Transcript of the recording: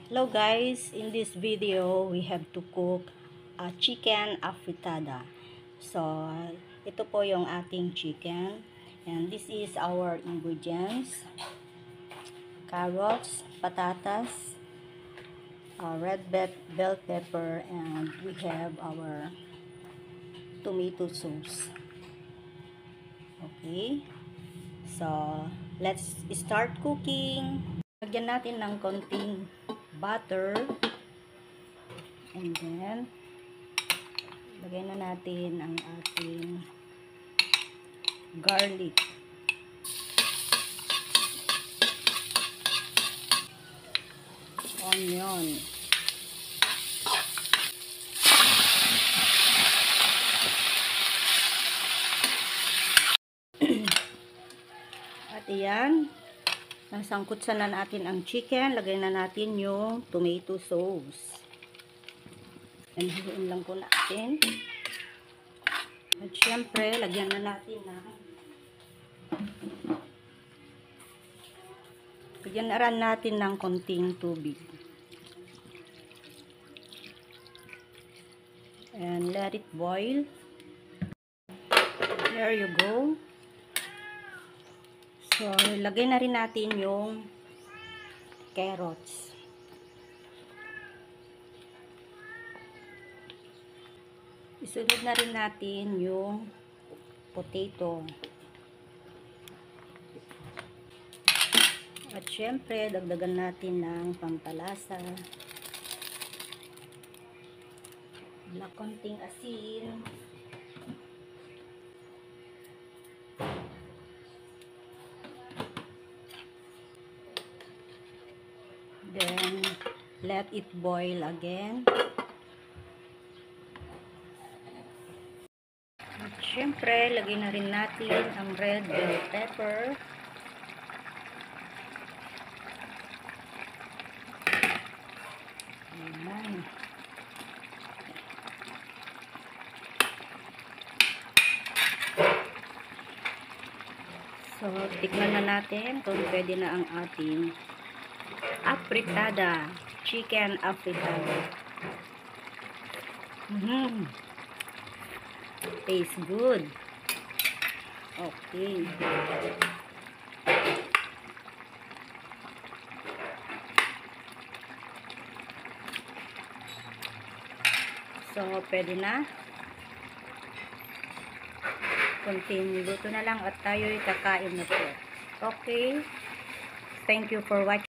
Hello guys, in this video we have to cook a chicken afritada. So ito po yung ating chicken and this is our ingredients: carrots, patatas, red bell pepper, and we have our tomato sauce. Okay, so let's start cooking. Lagyan natin ng konting butter. And then, lagay na natin ang ating garlic. Onion. At iyan, nasangkutsan na natin ang chicken. Lagay na natin yung tomato sauce. And haluin lang po natin. At syempre, lagyan na natin ng konting tubig. And let it boil. There you go. So, lagay na rin natin yung carrots. Isunod na rin natin yung potato. At syempre, dagdagan natin ng pampalasa. Konting asin. Then, let it boil again. At syempre, lagay na rin natin ang red bell pepper. Ayan. So, tikman na natin kung pwede na ang ating afritada, chicken afritada. Tastes good. Okay. So, pwede na. Konting luto na lang at tayo'y kakain na po. Okay. Thank you for watching.